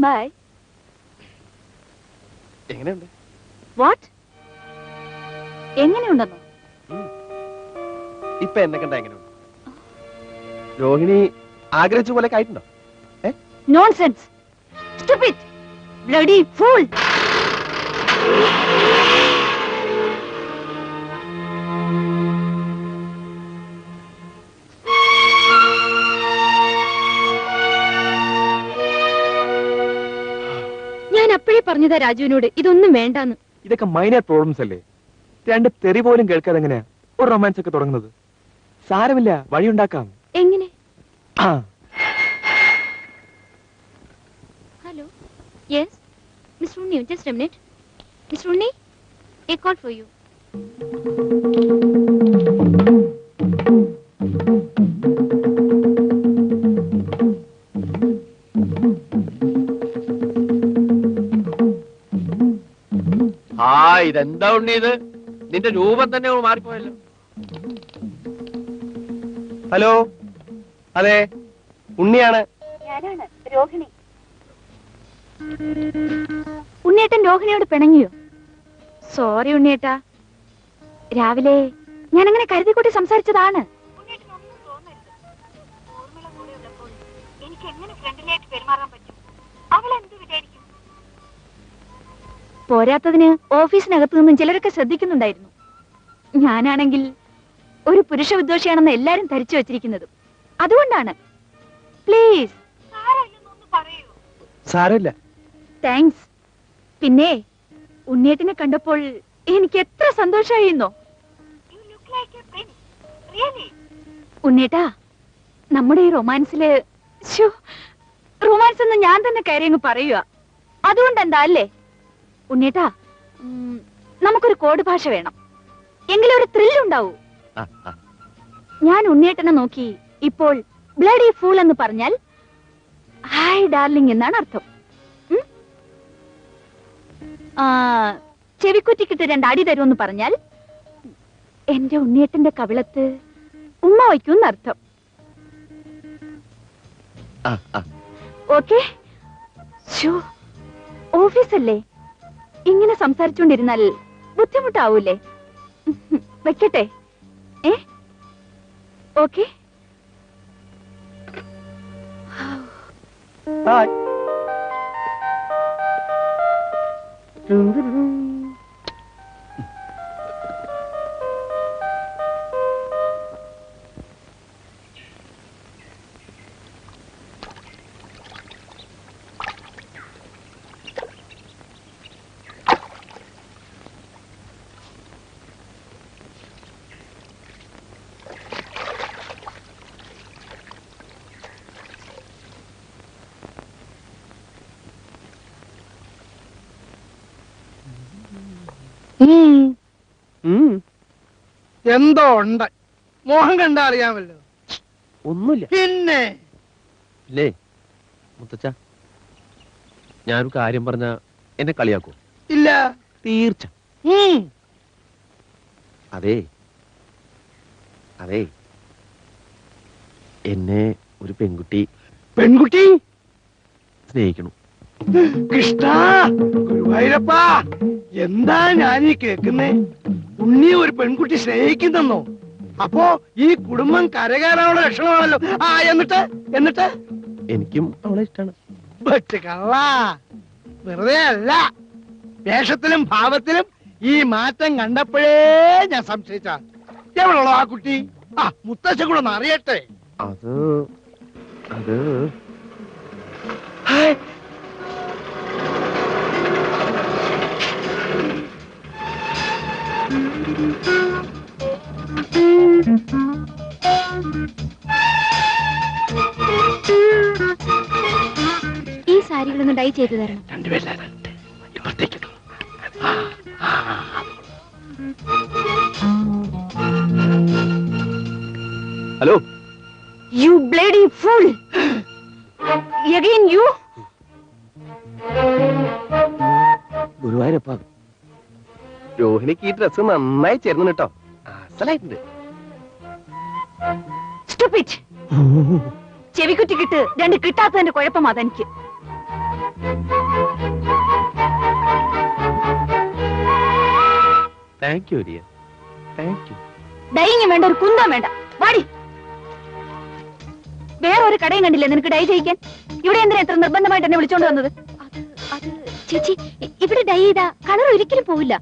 By. എങ്ങനെയുണ്ട്? What? എങ്ങനെയുണ്ടെന്നോ? ഇപ്പൊ എന്നെ കണ്ട എങ്ങനെയുണ്ട്? രോഹിണി ആഗ്രഹിച്ച പോലെ ആയിട്ടുണ്ടോ? നോൺസെൻസ്. സ്റ്റുപ്പിഡ്. Bloody fool. ഞാൻ അപ്പോഴേ പറഞ്ഞതാ രാജുവിനോട് ഇതൊന്നും വേണ്ടാന്ന്. ഇതൊക്കെ മൈനർ പ്രോബ്ലംസ് അല്ലേ? രണ്ട് തെറി പോലും കേൾക്കാതെ എങ്ങനെയാ ഒരു റൊമാൻസ് ഒക്കെ തുടങ്ങുന്നത്? സാരമില്ല, വഴിയുണ്ടാക്കാം. എങ്ങനെ? ആ, hello. Yes mister Unni, just A minute. Mister Unni, A call for you. ഇതെന്താ ഉണ്ണി ഇത്? നിന്റെ രൂപം തന്നെ മാറിപ്പോയല്ലോ. ഹലോ, അതെ, ഉണ്ണിയാണ്. ഞാനാണ് രോഹിണി. ഉണ്ണിയേട്ടൻ രോഹിണിയോട് പിണങ്ങിയോ? സോറി ഉണ്ണിയേട്ടാ, രാവിലെ ഞാൻ അങ്ങനെ കരുതിക്കൂട്ടി സംസാരിച്ചതാണ്. എനിക്ക് എങ്ങനെ ഫ്രണ്ടിലായിട്ട് പെരുമാറാൻ പറ്റും? അവൾ എന്ത് വിചാരിക്കും? പോരാത്തതിന് ഓഫീസിനകത്തു നിന്നും ചിലരൊക്കെ ശ്രദ്ധിക്കുന്നുണ്ടായിരുന്നു. ഞാനാണെങ്കിൽ ഒരു പുരുഷ വിദ്വേഷിയാണെന്ന് എല്ലാരും ധരിച്ചു വച്ചിരിക്കുന്നത്. അതുകൊണ്ടാണ്. പ്ലീസ് സാരമില്ല. താങ്ക്സ്. പിന്നെ ഉണ്ണിയേട്ടനെ കണ്ടപ്പോൾ എനിക്ക് എത്ര സന്തോഷമായിരുന്നോ. ഉണ്ണിയേട്ടാ, നമ്മുടെ ഈ റൊമാൻസില് റൊമാൻസ് എന്ന് ഞാൻ തന്നെ കയറി അങ്ങ് പറയുക. അതുകൊണ്ട് എന്താ അല്ലേ ഉണ്ണിയേട്ടാ, നമുക്കൊരു കോഡ് ഭാഷ വേണം, എങ്കിലും ഒരു ത്രില്ലുണ്ടാവൂ. ഞാൻ ഉണ്ണിയേട്ടനെ നോക്കി ഇപ്പോൾ ബ്ലഡി ഫൂൾ എന്ന് പറഞ്ഞാൽ ഹായ് ഡാർലിംഗ് എന്നാണ് അർത്ഥം. ചെവിക്കുറ്റിക്കിട്ട് 2 അടി തരുമെന്ന് പറഞ്ഞാൽ എന്റെ ഉണ്ണിയേട്ടന്റെ കവിളത്ത് ഉമ്മ വയ്ക്കൂന്ന് അർത്ഥം. ഓക്കെ? ഓഫീസല്ലേ, ഇങ്ങനെ സംസാരിച്ചുകൊണ്ടിരുന്നാൽ ബുദ്ധിമുട്ടാവൂലേ? വെക്കട്ടെ? ഓക്കെ. എന്തോ ഉണ്ട്, മോഹം കണ്ടാ അറിയാമല്ലോ. ഒന്നുമില്ല. പിന്നെ ഇല്ലേ മുത്തച്ഛ, ഞാനൊരു കാര്യം പറഞ്ഞ എന്നെ കളിയാക്കൂ? ഇല്ല. തീർച്ച. അതെ അതെ, എന്നെ ഒരു പെൺകുട്ടി സ്നേഹിക്കണം. കൃഷ്ണ ഗുരുവായൂരപ്പ, എന്താ ഞാനീ കേക്കുന്നേ? ഉണ്ണി ഒരു പെൺകുട്ടി സ്നേഹിക്കുന്നെന്നോ? അപ്പോ ഈ കുടുംബം കരകയറാനുള്ള ലക്ഷണമാണല്ലോ. എന്നിട്ട് എനിക്കും അവളെ ഇഷ്ടമാണ്. കള്ള, വെറുതെ അല്ല, വേഷത്തിലും ഭാവത്തിലും ഈ മാറ്റം കണ്ടപ്പോഴേ ഞാൻ സംശയിച്ച. എവിടെയുള്ളോ ആ കുട്ടി? മുത്തശ്ശൻ കൂടെ ഒന്ന് അറിയട്ടെ. അത് അത് ഈ സാരികളൊന്ന് ഡൈ ചെയ്തു തരണം. Hello. You bloody fool! Again you? ഗുരുവായൂരപ്പ, രോഹിണിക്ക് ഈ ഡ്രസ് നന്നായി ചേർന്നു കേട്ടോ. അസലായിട്ടുണ്ട്. Stupid! ചെവിക്കുറ്റിക്കിട്ട് 2 കിട്ടാത്തതിന്റെ കുഴപ്പമാ തനിക്ക്. Thank you dear, thank you. Dyeing വേണ്ട, ഒരു കുന്തം വേണ്ട. വാടി. വേറൊരു കടയും കണ്ടില്ലേ നിനക്ക് ഡൈ ചെയ്യിക്കാൻ? ഇവിടെ എന്തിനാ എത്ര നിർബന്ധമായിട്ട് എന്നെ വിളിച്ചോണ്ട് വന്നത്? അത് ചേച്ചി, ഇവിടെ ഡൈ ചെയ്താ കളർ ഒരിക്കലും പോവില്ല,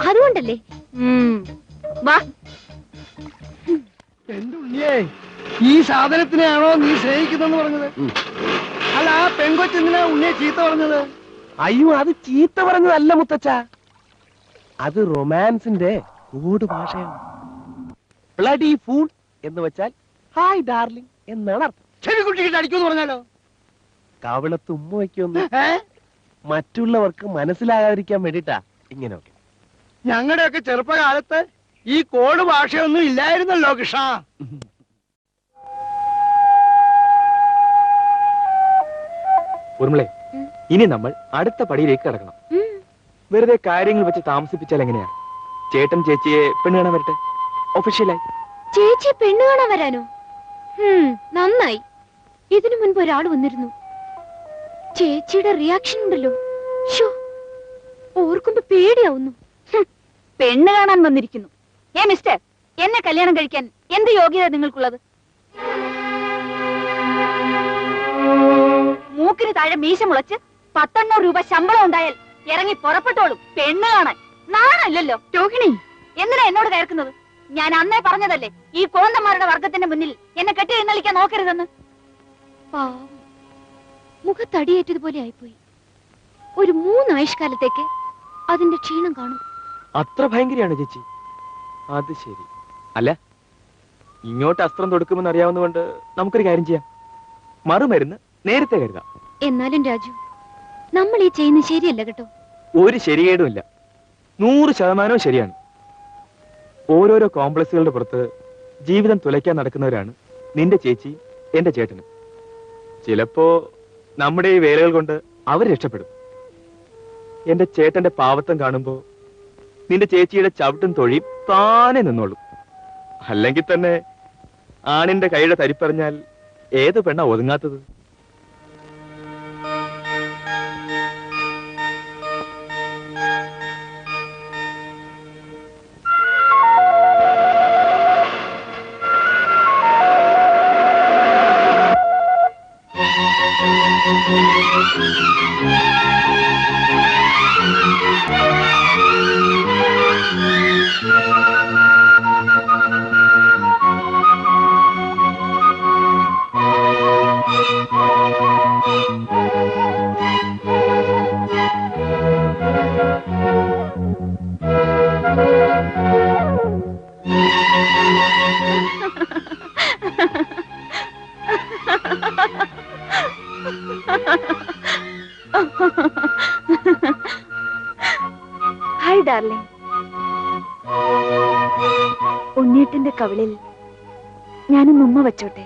അതുകൊണ്ടല്ലേ. വാ. എന്റെ ഉണ്ണിയേ, ഈ സാധനത്തിനെയാണോ നീ സ്നേഹിക്കുന്നെന്ന് പറഞ്ഞത്? അല്ല, ആ പെങ്കൊച്ചെന്തിനാ ഉണ്ണിയെ ചീത്ത പറഞ്ഞത്? അയ്യോ, അത് ചീത്ത പറഞ്ഞതല്ല മുത്തച്ഛ, അത് റൊമാൻസിന്റെ കോഡ് ഭാഷയാണ്. ബ്ലഡി ഫൂൾ എന്ന് വെച്ചാൽ ഹായ് ഡാർലിംഗ് എന്നാണ് അർത്ഥം. ചെവി കുട്ടിക്കിട്ട് അടിക്കുമെന്ന് പറഞ്ഞാലോ? കവിളത്ത് ഉമ്മ വയ്ക്കൊന്ന് മറ്റുള്ളവർക്ക് മനസ്സിലാകാതിരിക്കാൻ വേണ്ടിട്ടാ ഇങ്ങനെയൊക്കെ. ഞങ്ങളുടെയൊക്കെ ചെറുപ്പകാലത്ത് ഈ കോഡ് ഭാഷയൊന്നും ഇല്ലായിരുന്നല്ലോ കൃഷ്ണ. ഊർമിളെ, ഇനി നമ്മൾ അടുത്ത പടിയിലേക്ക് കടക്കണം. വെറുതെ കാര്യങ്ങൾ വെച്ച് താമസിപ്പിച്ചാൽ എങ്ങനെയാ? ചേട്ടൻ ചേച്ചിയെ പെണ്ണ് കാണാൻ വരട്ടെ, ഒഫീഷ്യലായി. ചേച്ചി പെണ്ണ് കാണാൻ വരാനോ? നന്നായി. ഇതിനു മുൻപ് ഒരാൾ വന്നിരുന്നു. ചേച്ചിയുടെ റിയാക്ഷൻ ഉണ്ടല്ലോ, ഓർക്കുമ്പോ പേടിയാവുന്നു. പെണ്ണ് കാണാൻ വന്നിരിക്കുന്നു. മിസ്റ്റർ, എന്നെ കല്യാണം കഴിക്കാൻ എന്ത് യോഗ്യത നിങ്ങൾക്കുള്ളത്? മൂക്കിന് താഴെ മീശ മുളച്ച് 1,800 രൂപ ശമ്പളം ഉണ്ടായാൽ ഇറങ്ങി പുറപ്പെട്ടോളും പെണ്ണ് കാണാൻ. നാണല്ലോ രോഹിണി, എന്തിനാ എന്നോട് കയർക്കുന്നത്? ഞാൻ അന്നേ പറഞ്ഞതല്ലേ ഈ കോന്തന്മാരുടെ വർഗത്തിന്റെ മുന്നിൽ എന്നെ കെട്ടി എഴുന്നള്ളിക്കാൻ നോക്കരുതെന്ന്. മുഖത്തടിയേറ്റതുപോലെ ആയിപ്പോയി. ഒരു 3 ആയുഷ്കാലത്തേക്ക് അതിന്റെ ക്ഷീണം കാണും. അത്ര ഭയങ്കരയാണ് ചേച്ചി? അത് ശരി. അല്ല, ഇങ്ങോട്ട് അസ്ത്രം തൊടുക്കുമെന്ന് അറിയാവുന്നതുകൊണ്ട് നമുക്കൊരു കാര്യം ചെയ്യാം, മറുമരുന്ന് നേരത്തെ കരുതാം. എന്നാലും രാജു, നമ്മൾ ഈ ചെയ്യുന്നത് ശരിയല്ല കേട്ടോ. ഒരു ശരികേടുമില്ല, 100% ശരിയാണ്. ഓരോരോ കോംപ്ലക്സുകളുടെ പുറത്ത് ജീവിതം തുലയ്ക്കാൻ നടക്കുന്നവരാണ് നിന്റെ ചേച്ചി, എന്റെ ചേട്ടനും. ചിലപ്പോ നമ്മുടെ ഈ വേലകൾ കൊണ്ട് അവർ രക്ഷപ്പെടും. എന്റെ ചേട്ടന്റെ പാവത്തം കാണുമ്പോ നിന്റെ ചേച്ചിയുടെ ചവിട്ടും തൊഴിയും താനെ നിന്നോളും. അല്ലെങ്കിൽ തന്നെ ആണിന്റെ കൈയുടെ തരിപ്പറഞ്ഞാൽ ഏത് പെണ്ണ ഒതുങ്ങാത്തത്? Hi darling. ഉണ്ണീട്ടിന്റെ കവിളിൽ ഞാനൊന്ന് ഉമ്മ വെച്ചോട്ടെ?